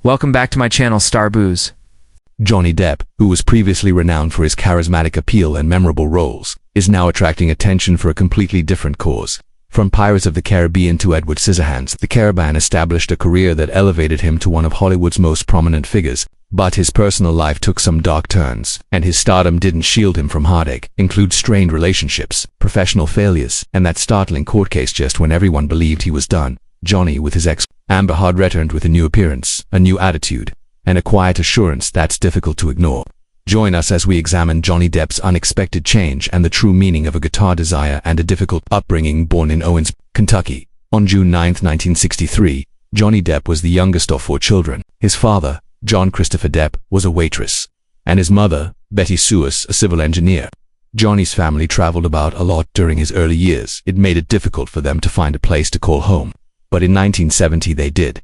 Welcome back to my channel, Star Booze. Johnny Depp, who was previously renowned for his charismatic appeal and memorable roles, is now attracting attention for a completely different cause. From Pirates of the Caribbean to Edward Scissorhands, the Caravan established a career that elevated him to one of Hollywood's most prominent figures. But his personal life took some dark turns, and his stardom didn't shield him from heartache. Include strained relationships, professional failures, and that startling court case just when everyone believed he was done. Johnny, with his ex, Amber Heard, returned with a new appearance, a new attitude, and a quiet assurance that's difficult to ignore. Join us as we examine Johnny Depp's unexpected change and the true meaning of a guitar desire and a difficult upbringing. Born in Owens, Kentucky, on June 9, 1963, Johnny Depp was the youngest of 4 children. His father, John Christopher Depp, was a waitress, and his mother, Betty Suess, a civil engineer. Johnny's family traveled about a lot during his early years. It made it difficult for them to find a place to call home. But in 1970 they did,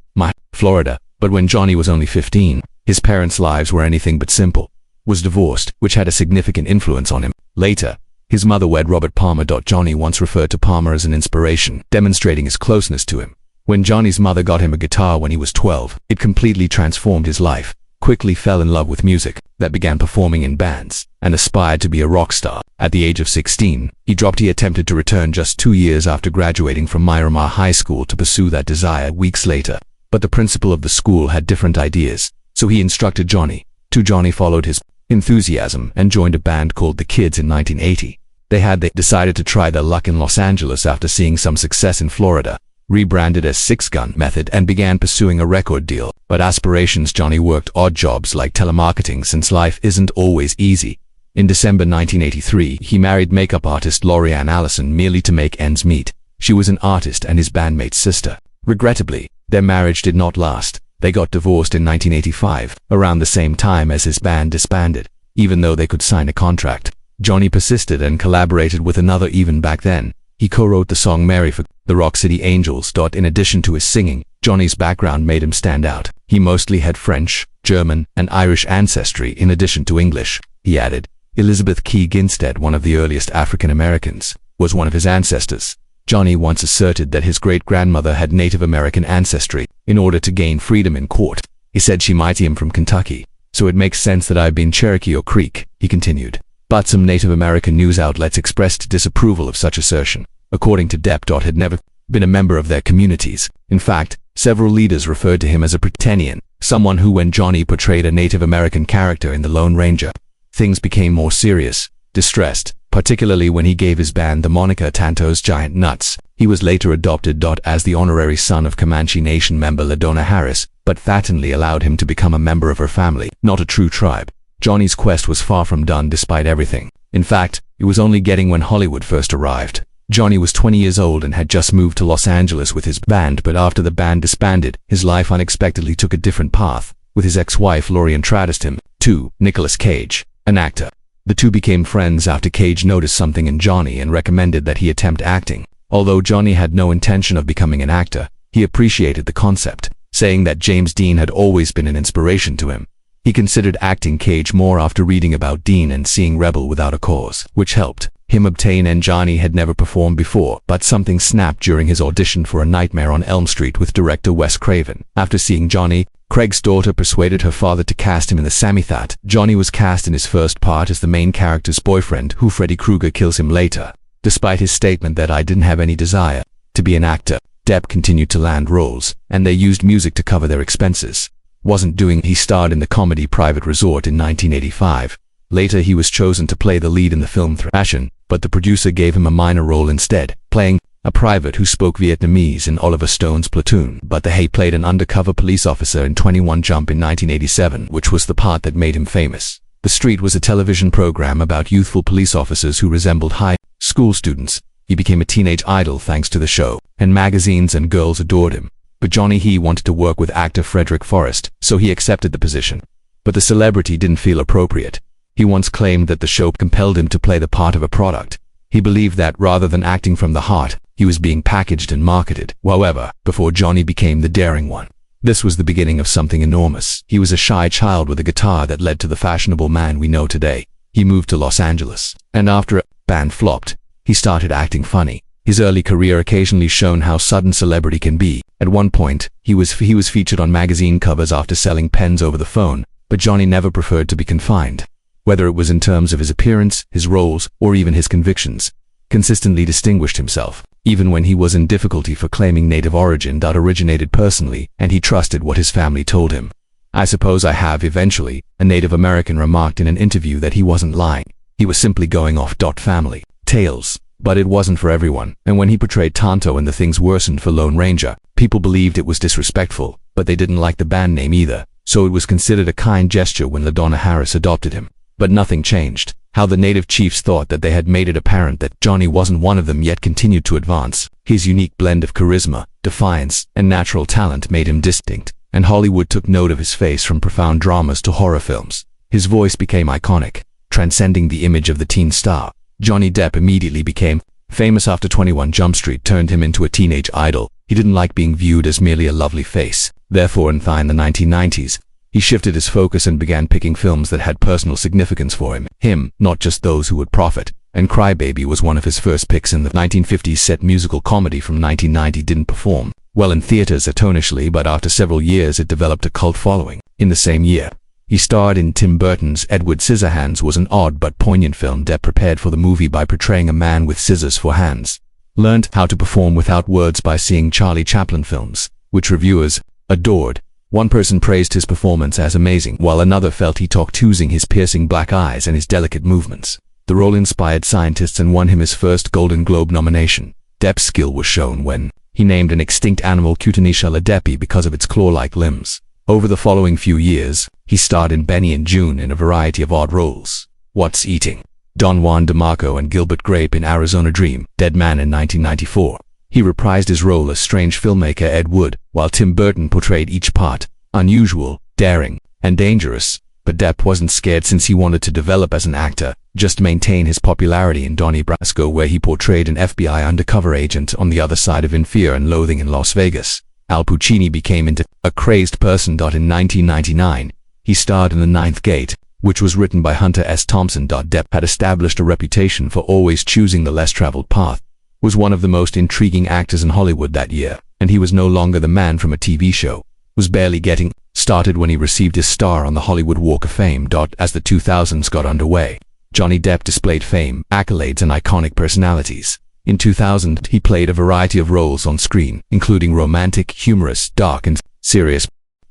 Florida. But when Johnny was only 15, his parents' lives were anything but simple. Was divorced, which had a significant influence on him. Later, his mother wed Robert Palmer. Johnny once referred to Palmer as an inspiration, demonstrating his closeness to him. When Johnny's mother got him a guitar when he was 12, it completely transformed his life. Quickly fell in love with music, that began performing in bands, and aspired to be a rock star. At the age of 16, he attempted to return just 2 years after graduating from Miramar High School to pursue that desire weeks later. But the principal of the school had different ideas, so he instructed Johnny. Johnny followed his enthusiasm and joined a band called The Kids in 1980. They decided to try their luck in Los Angeles after seeing some success in Florida, rebranded as Six Gun Method, and began pursuing a record deal. But aspirations. Johnny worked odd jobs like telemarketing since life isn't always easy. In December 1983, he married makeup artist Lorianne Allison merely to make ends meet. She was an artist and his bandmate's sister. Regrettably, their marriage did not last. They got divorced in 1985, around the same time as his band disbanded. Even though they could sign a contract, Johnny persisted and collaborated with another. Even back then, he co-wrote the song Mary for the Rock City Angels. In addition to his singing, Johnny's background made him stand out. He mostly had French, German, and Irish ancestry in addition to English, he added. Elizabeth Key Ginstead, one of the earliest African Americans, was one of his ancestors. Johnny once asserted that his great-grandmother had Native American ancestry. In order to gain freedom in court, he said she might be him from Kentucky, so it makes sense that I've been Cherokee or Creek, he continued. But some Native American news outlets expressed disapproval of such assertion. According to Depp, had never been a member of their communities. In fact, several leaders referred to him as a Pretenian, someone who, when Johnny portrayed a Native American character in The Lone Ranger, things became more serious, distressed, particularly when he gave his band the moniker Tanto's Giant Nuts. He was later adopted as the honorary son of Comanche Nation member LaDonna Harris, but fatally allowed him to become a member of her family, not a true tribe. Johnny's quest was far from done despite everything. In fact, it was only getting when Hollywood first arrived. Johnny was 20 years old and had just moved to Los Angeles with his band, but after the band disbanded, his life unexpectedly took a different path, with his ex-wife Laurie introduced him to Nicolas Cage, an actor. The two became friends after Cage noticed something in Johnny and recommended that he attempt acting. Although Johnny had no intention of becoming an actor, he appreciated the concept, saying that James Dean had always been an inspiration to him. He considered acting Cage more after reading about Dean and seeing Rebel Without a Cause, which helped him obtain, and Johnny had never performed before, but something snapped during his audition for A Nightmare on Elm Street with director Wes Craven. After seeing Johnny, Craig's daughter persuaded her father to cast him in the Sammy-That. Johnny was cast in his first part as the main character's boyfriend, who Freddy Krueger kills him later. Despite his statement that I didn't have any desire to be an actor, Depp continued to land roles, and they used music to cover their expenses. He starred in the comedy Private Resort in 1985. Later he was chosen to play the lead in the film Thrashin', but the producer gave him a minor role instead, playing a private who spoke Vietnamese in Oliver Stone's Platoon. But he played an undercover police officer in 21 Jump in 1987, which was the part that made him famous. The Street was a television program about youthful police officers who resembled high school students. He became a teenage idol thanks to the show, and magazines and girls adored him. But Johnny wanted to work with actor Frederick Forrest, so he accepted the position. But the celebrity didn't feel appropriate. He once claimed that the show compelled him to play the part of a product. He believed that rather than acting from the heart, he was being packaged and marketed. However, before Johnny became the daring one, this was the beginning of something enormous. He was a shy child with a guitar that led to the fashionable man we know today. He moved to Los Angeles, and after a band flopped, he started acting funny. His early career occasionally shown how sudden celebrity can be. At one point, he was featured on magazine covers after selling pens over the phone, but Johnny never preferred to be confined. Whether it was in terms of his appearance, his roles, or even his convictions, consistently distinguished himself, even when he was in difficulty for claiming native origin that originated personally, and he trusted what his family told him. "I suppose I have eventually," a Native American remarked in an interview that he wasn't lying. He was simply going off family tales. But it wasn't for everyone, and when he portrayed Tonto and the things worsened for Lone Ranger, people believed it was disrespectful, but they didn't like the band name either, so it was considered a kind gesture when LaDonna Harris adopted him. But nothing changed. How the native chiefs thought that they had made it apparent that Johnny wasn't one of them yet continued to advance. His unique blend of charisma, defiance, and natural talent made him distinct, and Hollywood took note of his face from profound dramas to horror films. His voice became iconic, transcending the image of the teen star. Johnny Depp immediately became famous after 21 Jump Street turned him into a teenage idol. He didn't like being viewed as merely a lovely face. Therefore, in the 1990s, he shifted his focus and began picking films that had personal significance for him, not just those who would profit. And Cry Baby was one of his first picks. In the 1950s set musical comedy from 1990 didn't perform well in theaters atonishly, but after several years it developed a cult following. In the same year, he starred in Tim Burton's Edward Scissorhands. Was an odd but poignant film. Depp prepared for the movie by portraying a man with scissors for hands. Learned how to perform without words by seeing Charlie Chaplin films, which reviewers adored. One person praised his performance as amazing, while another felt he talked using his piercing black eyes and his delicate movements. The role inspired scientists and won him his first Golden Globe nomination. Depp's skill was shown when he named an extinct animal Cutanetia ladepi because of its claw-like limbs. Over the following few years, he starred in Benny and June in a variety of odd roles. What's Eating? Don Juan DeMarco and Gilbert Grape in Arizona Dream, Dead Man in 1994. He reprised his role as strange filmmaker Ed Wood, while Tim Burton portrayed each part unusual, daring, and dangerous. But Depp wasn't scared since he wanted to develop as an actor, just maintain his popularity in Donnie Brasco, where he portrayed an FBI undercover agent on the other side of In Fear and Loathing in Las Vegas. Al Pacino became into a crazed person. In 1999, he starred in The Ninth Gate, which was written by Hunter S. Thompson. Depp had established a reputation for always choosing the less traveled path, was one of the most intriguing actors in Hollywood that year, and he was no longer the man from a TV show. Was barely getting started when he received his star on the Hollywood Walk of Fame. As the 2000s got underway, Johnny Depp displayed fame, accolades, and iconic personalities. In 2000, he played a variety of roles on screen, including romantic, humorous, dark, and serious.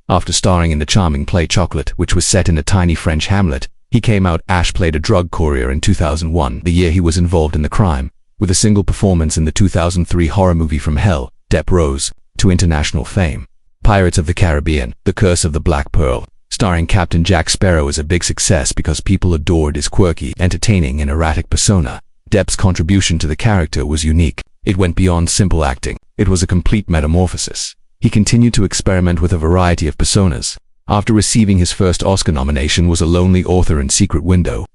After starring in the charming play Chocolate, which was set in a tiny French hamlet, he came out. Ash played a drug courier in 2001, the year he was involved in the crime. With a single performance in the 2003 horror movie From Hell, Depp rose to international fame. Pirates of the Caribbean, The Curse of the Black Pearl, starring Captain Jack Sparrow, is a big success because people adored his quirky, entertaining, and erratic persona. Depp's contribution to the character was unique. It went beyond simple acting. It was a complete metamorphosis. He continued to experiment with a variety of personas. After receiving his first Oscar nomination was a lonely author in Secret Window,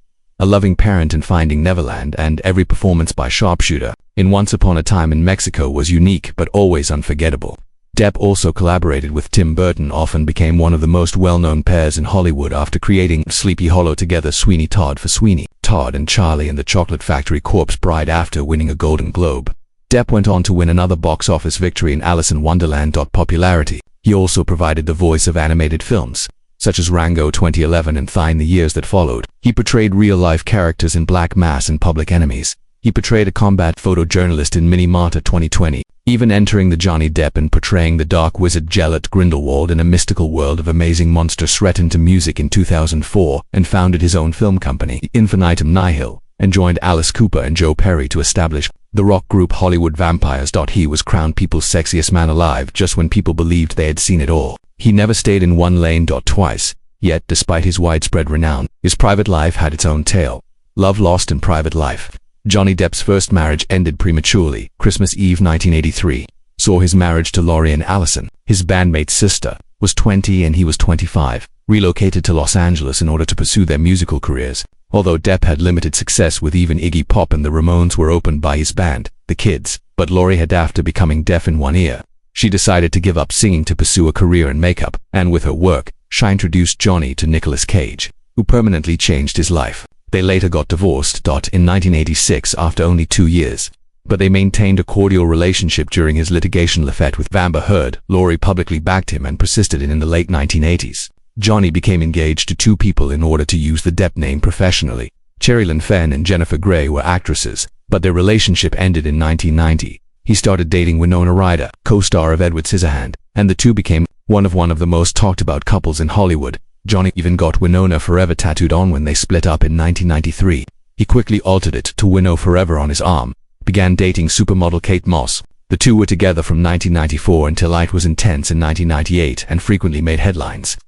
a loving parent in Finding Neverland, and every performance by Sharpshooter in Once Upon a Time in Mexico was unique but always unforgettable. Depp also collaborated with Tim Burton, often became one of the most well-known pairs in Hollywood after creating Sleepy Hollow together. Sweeney Todd for Sweeney Todd and Charlie and the Chocolate Factory, Corpse Bride after winning a Golden Globe. Depp went on to win another box office victory in Alice in Wonderland. Popularity. He also provided the voice of animated films, such as Rango 2011 and Thigh in the years that followed. He portrayed real-life characters in Black Mass and Public Enemies. He portrayed a combat photojournalist in Minimata 2020, even entering the Johnny Depp and portraying the dark wizard Gellert Grindelwald in A Mystical World of Amazing Monsters. Threatened to music in 2004 and founded his own film company, Infinitum Nihil, and joined Alice Cooper and Joe Perry to establish the rock group Hollywood Vampires. He was crowned people's sexiest man alive just when people believed they had seen it all. He never stayed in one lane. Twice, yet despite his widespread renown, his private life had its own tale. Love lost in private life. Johnny Depp's first marriage ended prematurely. Christmas Eve 1983 saw his marriage to Lorian Allison, his bandmate's sister, was 20 and he was 25, relocated to Los Angeles in order to pursue their musical careers. Although Depp had limited success with even Iggy Pop and the Ramones were opened by his band, The Kids, but Lori had, after becoming deaf in one ear, she decided to give up singing to pursue a career in makeup, and with her work, she introduced Johnny to Nicolas Cage, who permanently changed his life. They later got divorced. In 1986, after only 2 years, but they maintained a cordial relationship during his litigation lawsuit with Amber Heard. Lori publicly backed him and persisted in the late 1980s. Johnny became engaged to two people in order to use the Depp name professionally. Sherilyn Fenn and Jennifer Grey were actresses, but their relationship ended in 1990. He started dating Winona Ryder, co-star of Edward Scissorhands, and the two became one of the most talked about couples in Hollywood. Johnny even got Winona Forever tattooed on when they split up in 1993. He quickly altered it to Winnow Forever on his arm, began dating supermodel Kate Moss. The two were together from 1994 until Light was Intense in 1998 and frequently made headlines.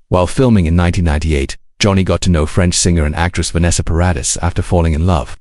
While filming in 1998, Johnny got to know French singer and actress Vanessa Paradis after falling in love.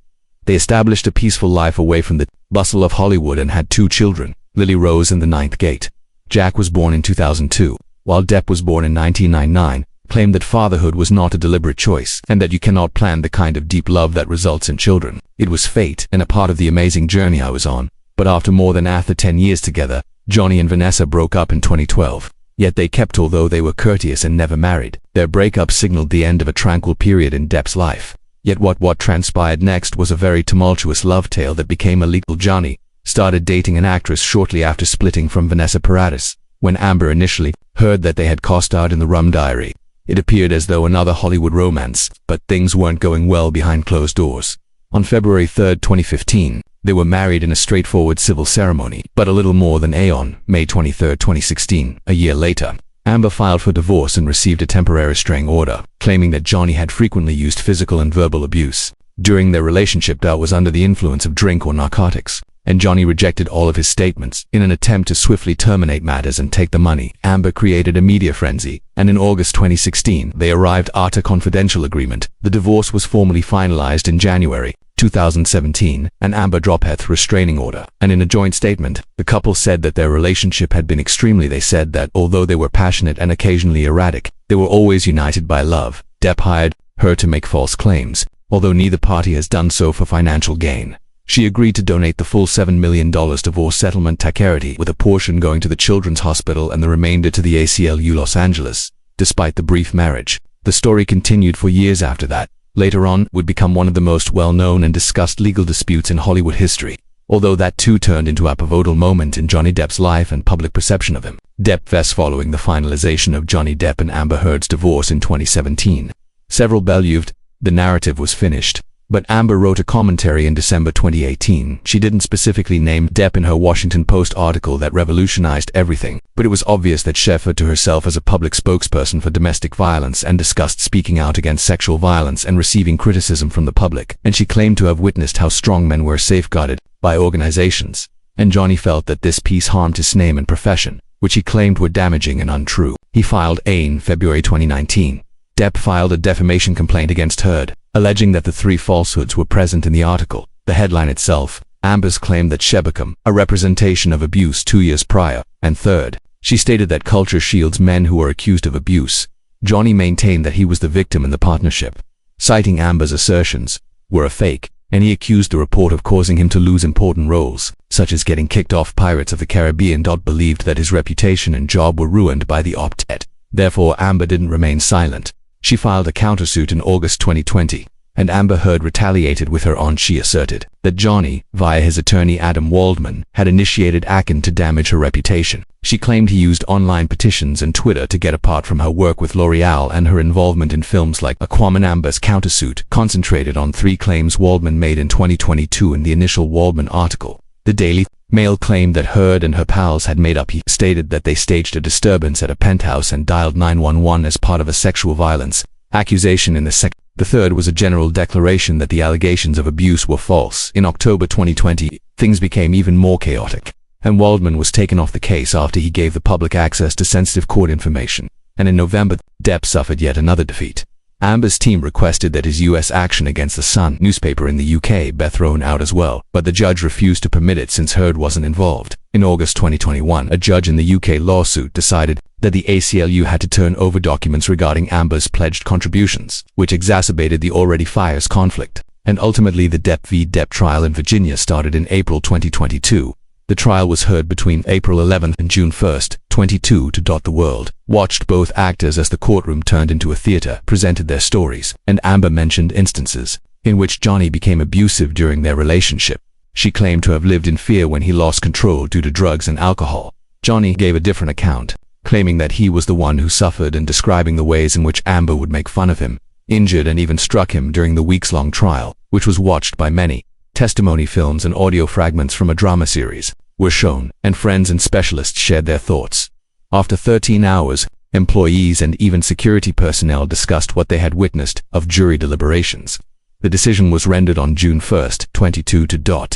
They established a peaceful life away from the bustle of Hollywood and had two children, Lily Rose and the Ninth Gate. Jack was born in 2002, while Depp was born in 1999, claimed that fatherhood was not a deliberate choice and that you cannot plan the kind of deep love that results in children. It was fate and a part of the amazing journey I was on. But after more than 10 years together, Johnny and Vanessa broke up in 2012. Yet they kept, although they were courteous and never married. Their breakup signaled the end of a tranquil period in Depp's life. Yet what transpired next was a very tumultuous love tale that became illegal. Johnny started dating an actress shortly after splitting from Vanessa Paradis. When Amber initially heard that they had co-starred in The Rum Diary, it appeared as though another Hollywood romance, but things weren't going well behind closed doors. On February 3, 2015, they were married in a straightforward civil ceremony, but a little more than on May 23, 2016, a year later. Amber filed for divorce and received a temporary restraining order, claiming that Johnny had frequently used physical and verbal abuse. During their relationship, Depp was under the influence of drink or narcotics, and Johnny rejected all of his statements. In an attempt to swiftly terminate matters and take the money, Amber created a media frenzy, and in August 2016, they arrived at a confidential agreement. The divorce was formally finalized in January 2017, and Amber dropped her restraining order. And in a joint statement, the couple said that their relationship had been extremely. They said that although they were passionate and occasionally erratic, they were always united by love. Depp hired her to make false claims, although neither party has done so for financial gain. She agreed to donate the full $7 million divorce settlement to charity, with a portion going to the Children's Hospital and the remainder to the ACLU Los Angeles. Despite the brief marriage, the story continued for years after that. Later on, would become one of the most well-known and discussed legal disputes in Hollywood history, although that too turned into a pivotal moment in Johnny Depp's life and public perception of him. Depp fest following the finalization of Johnny Depp and Amber Heard's divorce in 2017. Several believed the narrative was finished, but Amber wrote a commentary in December 2018. She didn't specifically name Depp in her Washington Post article that revolutionized everything, but it was obvious that she referred to herself as a public spokesperson for domestic violence and discussed speaking out against sexual violence and receiving criticism from the public, and she claimed to have witnessed how strong men were safeguarded by organizations. And Johnny felt that this piece harmed his name and profession, which he claimed were damaging and untrue. He filed in February 2019. Depp filed a defamation complaint against Heard, alleging that the three falsehoods were present in the article. The headline itself, Amber's claimed that she became a representation of abuse 2 years prior, and third, she stated that culture shields men who are accused of abuse. Johnny maintained that he was the victim in the partnership, citing Amber's assertions were a fake, and he accused the report of causing him to lose important roles, such as getting kicked off Pirates of the Caribbean. Believed that his reputation and job were ruined by the opt-out. Therefore, Amber didn't remain silent. She filed a countersuit in August 2020, and Amber Heard retaliated with her own. She asserted that Johnny, via his attorney Adam Waldman, had initiated action to damage her reputation. She claimed he used online petitions and Twitter to get apart from her work with L'Oreal and her involvement in films like Aquaman. Amber's countersuit concentrated on three claims Waldman made in 2022 in the initial Waldman article. The Daily Mail claimed that Heard and her pals had made up. He stated that they staged a disturbance at a penthouse and dialed 911 as part of a sexual violence accusation in the second. The third was a general declaration that the allegations of abuse were false. In October 2020, things became even more chaotic, and Waldman was taken off the case after he gave the public access to sensitive court information. And in November, Depp suffered yet another defeat. Amber's team requested that his U.S. action against the Sun newspaper in the UK be thrown out as well, but the judge refused to permit it since Heard wasn't involved. In August 2021, a judge in the UK lawsuit decided that the ACLU had to turn over documents regarding Amber's pledged contributions, which exacerbated the already fierce conflict. And ultimately, the Depp v. Depp trial in Virginia started in April 2022. The trial was heard between April 11 and June 1, 22. The world watched both actors as the courtroom turned into a theater, presented their stories, and Amber mentioned instances in which Johnny became abusive during their relationship. She claimed to have lived in fear when he lost control due to drugs and alcohol. Johnny gave a different account, claiming that he was the one who suffered and describing the ways in which Amber would make fun of him, injured and even struck him during the weeks-long trial, which was watched by many. Testimony films and audio fragments from a drama series were shown, and friends and specialists shared their thoughts. After 13 hours, employees and even security personnel discussed what they had witnessed of jury deliberations. The decision was rendered on June 1, 22 to.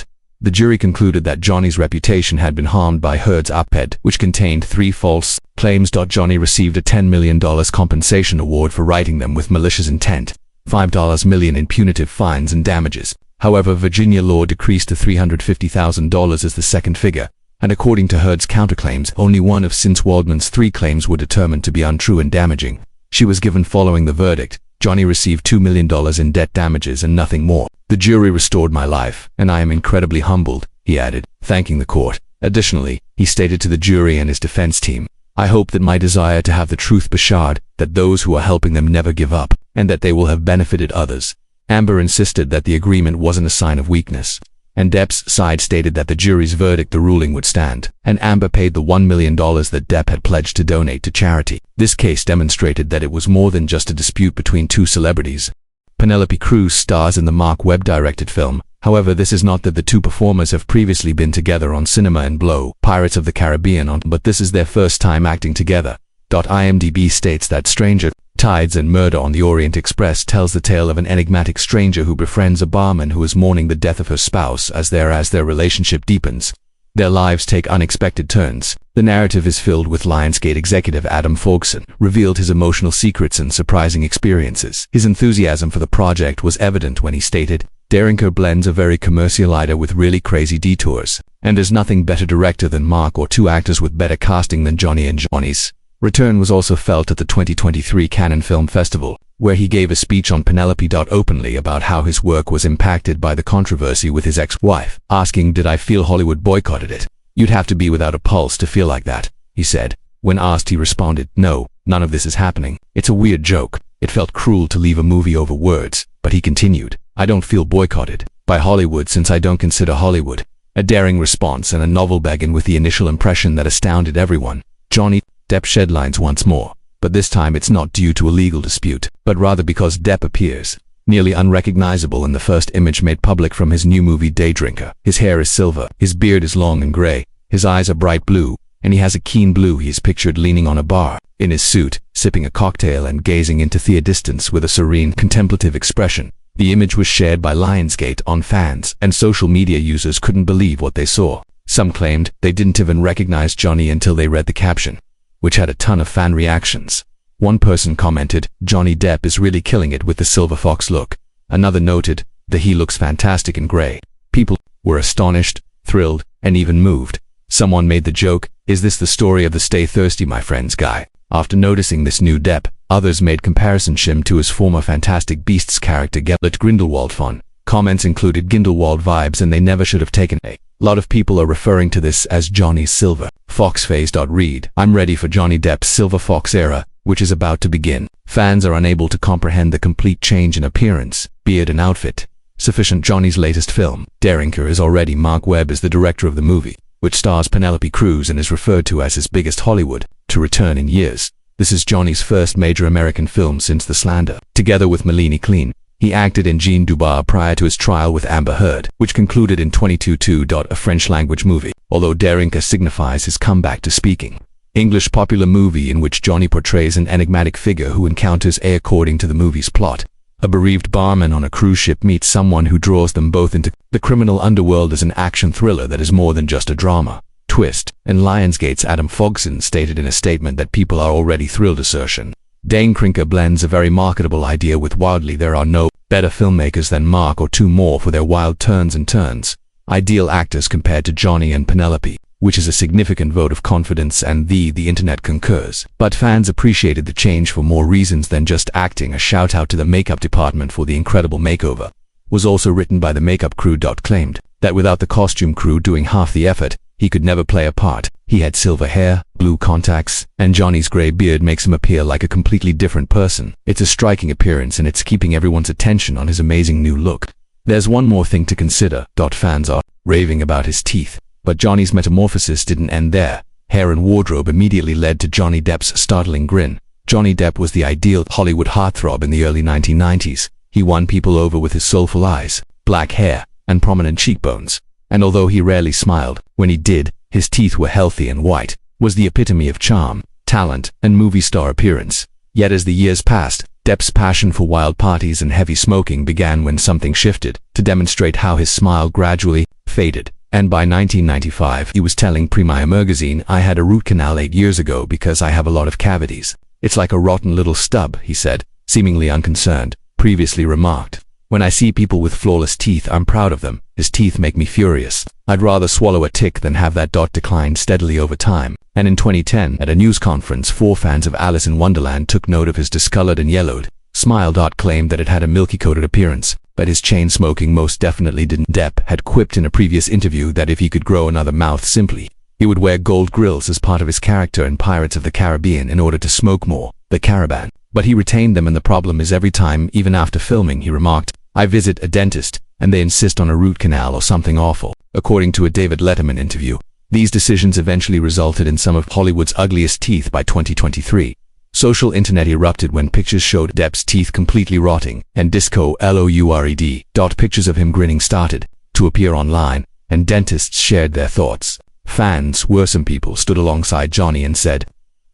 The jury concluded that Johnny's reputation had been harmed by Heard's op-ed, which contained 3 false claims. Johnny received a $10 million compensation award for writing them with malicious intent, $5 million in punitive fines and damages. However, Virginia law decreased to $350,000 as the second figure, and according to Heard's counterclaims, only one of Since Waldman's 3 claims were determined to be untrue and damaging. She was given following the verdict. Johnny received $2 million in debt damages and nothing more. The jury restored my life, and I am incredibly humbled, he added, thanking the court. Additionally, he stated to the jury and his defense team, I hope that my desire to have the truth be shared, that those who are helping them never give up, and that they will have benefited others. Amber insisted that the agreement wasn't a sign of weakness, and Depp's side stated that the jury's verdict, the ruling, would stand, and Amber paid the $1 million that Depp had pledged to donate to charity. This case demonstrated that it was more than just a dispute between 2 celebrities. Penelope Cruz stars in the Mark Webb-directed film. However, this is not that the 2 performers have previously been together on Cinema and Blow, Pirates of the Caribbean, but this is their first time acting together. IMDb states that Stranger Tides and Murder on the Orient Express tells the tale of an enigmatic stranger who befriends a barman who is mourning the death of her spouse as their relationship deepens. Their lives take unexpected turns. The narrative is filled with Lionsgate executive Adam Fogson revealed his emotional secrets and surprising experiences. His enthusiasm for the project was evident when he stated, Darinker blends a very commercial idea with really crazy detours, and there's nothing better director than Mark or 2 actors with better casting than Johnny and Johnny's return was also felt at the 2023 Cannes Film Festival, where he gave a speech on Penelope. Openly about how his work was impacted by the controversy with his ex-wife, asking, did I feel Hollywood boycotted it? You'd have to be without a pulse to feel like that, he said. When asked, he responded, no, none of this is happening. It's a weird joke. It felt cruel to leave a movie over words, but he continued, I don't feel boycotted by Hollywood since I don't consider Hollywood. A daring response and a novel began with the initial impression that astounded everyone. Johnny Depp shed lines once more, but this time it's not due to a legal dispute, but rather because Depp appears nearly unrecognizable in the first image made public from his new movie Daydrinker. His hair is silver, his beard is long and gray, his eyes are bright blue, and he has a keen blue. He is pictured leaning on a bar, in his suit, sipping a cocktail and gazing into the distance with a serene, contemplative expression. The image was shared by Lionsgate on fans, and social media users couldn't believe what they saw. Some claimed they didn't even recognize Johnny until they read the caption, which had a ton of fan reactions. One person commented, Johnny Depp is really killing it with the silver fox look. Another noted that he looks fantastic in gray. People were astonished, thrilled, and even moved. Someone made the joke, is this the story of the Stay Thirsty My Friends guy? After noticing this new Depp, others made comparisons to his former Fantastic Beasts character Gellert Grindelwald fun. Comments included Grindelwald vibes and they never should have taken a lot of people are referring to this as Johnny's silver fox phase. Read, I'm ready for Johnny Depp's silver fox era, which is about to begin. Fans are unable to comprehend the complete change in appearance, beard and outfit. Sufficient Johnny's latest film, Darinker, is already Mark Webb is the director of the movie, which stars Penelope Cruz and is referred to as his biggest Hollywood to return in years. This is Johnny's first major American film since The Slander. Together with Melanie Klein, he acted in Jean Dubar prior to his trial with Amber Heard, which concluded in 2022. A French-language movie, although Darinker signifies his comeback to speaking English, popular movie in which Johnny portrays an enigmatic figure who encounters according to the movie's plot. A bereaved barman on a cruise ship meets someone who draws them both into the criminal underworld as an action thriller that is more than just a drama. Twist, and Lionsgate's Adam Fogson stated in a statement that people are already thrilled. Assertion. Darinker blends a very marketable idea with wildly. There are no better filmmakers than Mark or 2 more for their wild turns and turns. Ideal actors compared to Johnny and Penelope, which is a significant vote of confidence, and the internet concurs. But fans appreciated the change for more reasons than just acting. A shout out to the makeup department for the incredible makeover. Was also written by the makeup crew. Claimed that without the costume crew doing half the effort, he could never play a part. He had silver hair, blue contacts, and Johnny's gray beard makes him appear like a completely different person. It's a striking appearance and it's keeping everyone's attention on his amazing new look. There's one more thing to consider. Fans are raving about his teeth. But Johnny's metamorphosis didn't end there. Hair and wardrobe immediately led to Johnny Depp's startling grin. Johnny Depp was the ideal Hollywood heartthrob in the early 1990s. He won people over with his soulful eyes, black hair, and prominent cheekbones. And although he rarely smiled, when he did, his teeth were healthy and white, was the epitome of charm, talent, and movie star appearance. Yet as the years passed, Depp's passion for wild parties and heavy smoking began when something shifted to demonstrate how his smile gradually faded. And by 1995, he was telling Premiere magazine, "I had a root canal 8 years ago because I have a lot of cavities. It's like a rotten little stub," he said, seemingly unconcerned. Previously remarked, "When I see people with flawless teeth, I'm proud of them. His teeth make me furious. I'd rather swallow a tick than have that dot decline steadily over time." And in 2010, at a news conference, 4 fans of Alice in Wonderland took note of his discolored and yellowed smile. Claimed that it had a milky-coated appearance, but his chain smoking most definitely didn't. Depp had quipped in a previous interview that if he could grow another mouth simply, he would wear gold grills as part of his character in Pirates of the Caribbean in order to smoke more, the Caravan. But he retained them, and the problem is every time, even after filming, he remarked, "I visit a dentist, and they insist on a root canal or something awful." According to a David Letterman interview, these decisions eventually resulted in some of Hollywood's ugliest teeth by 2023. Social internet erupted when pictures showed Depp's teeth completely rotting, and disco LOURED. Pictures of him grinning started to appear online, and dentists shared their thoughts. Fans, some people, stood alongside Johnny and said,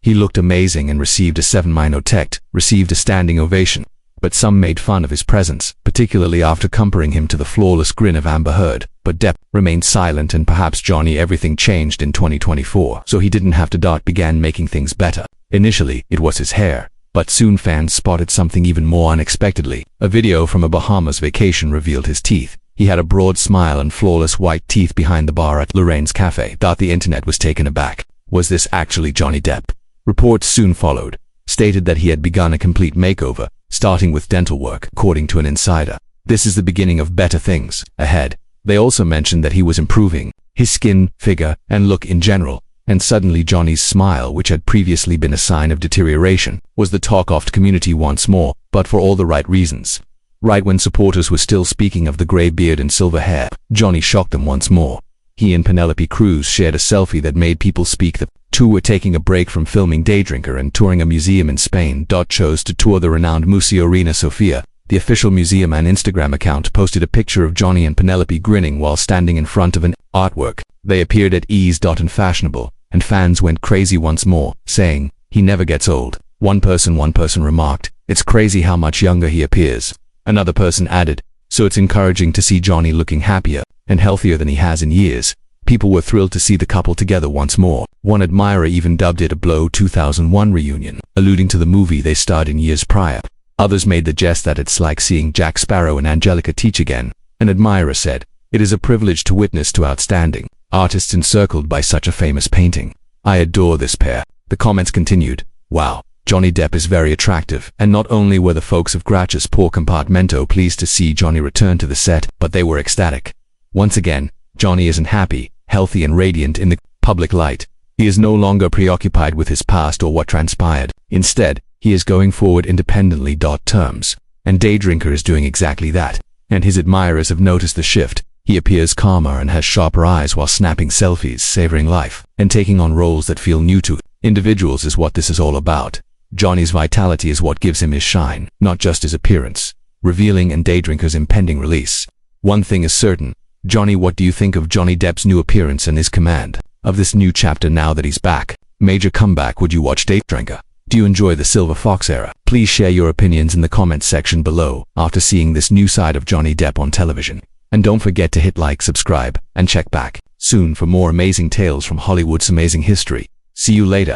"He looked amazing," and received a 7-minute received a standing ovation. But some made fun of his presence, particularly after comparing him to the flawless grin of Amber Heard. But Depp remained silent, and perhaps Johnny everything changed in 2024, so he didn't have to. Began making things better. Initially, it was his hair, but soon fans spotted something even more unexpectedly. A video from a Bahamas vacation revealed his teeth. He had a broad smile and flawless white teeth behind the bar at Lorraine's Cafe. The internet was taken aback. Was this actually Johnny Depp? Reports soon followed, stated that he had begun a complete makeover, starting with dental work. According to an insider, this is the beginning of better things ahead. They also mentioned that he was improving his skin, figure, and look in general. And suddenly Johnny's smile, which had previously been a sign of deterioration, was the talk of the community once more, but for all the right reasons. Right when supporters were still speaking of the grey beard and silver hair, Johnny shocked them once more. He and Penelope Cruz shared a selfie that made people speak. The two were taking a break from filming Daydrinker and touring a museum in Spain. Chose to tour the renowned Museo Reina Sofia. The official museum and Instagram account posted a picture of Johnny and Penelope grinning while standing in front of an artwork. They appeared at ease and fashionable, and fans went crazy once more, saying, "He never gets old." One person remarked, "It's crazy how much younger he appears." Another person added, "So it's encouraging to see Johnny looking happier and healthier than he has in years." People were thrilled to see the couple together once more. One admirer even dubbed it a Blow 2001 reunion, alluding to the movie they starred in years prior. Others made the jest that it's like seeing Jack Sparrow and Angelica teach again. An admirer said, "It is a privilege to witness two outstanding artists encircled by such a famous painting. I adore this pair." The comments continued, "Wow, Johnny Depp is very attractive." And not only were the folks of Gratch's Poor Compartmento pleased to see Johnny return to the set, but they were ecstatic. Once again, Johnny isn't happy, healthy and radiant in the public light. He is no longer preoccupied with his past or what transpired. Instead, he is going forward independently. Terms. And Daydrinker is doing exactly that. And his admirers have noticed the shift. He appears calmer and has sharper eyes while snapping selfies, savoring life, and taking on roles that feel new to individuals is what this is all about. Johnny's vitality is what gives him his shine, not just his appearance, revealing and Daydrinker's impending release. One thing is certain. Johnny, what do you think of Johnny Depp's new appearance and his command of this new chapter now that he's back? Major comeback. Would you watch Daydrinker? Do you enjoy the Silver Fox era? Please share your opinions in the comments section below after seeing this new side of Johnny Depp on television. And don't forget to hit like, subscribe, and check back soon for more amazing tales from Hollywood's amazing history. See you later.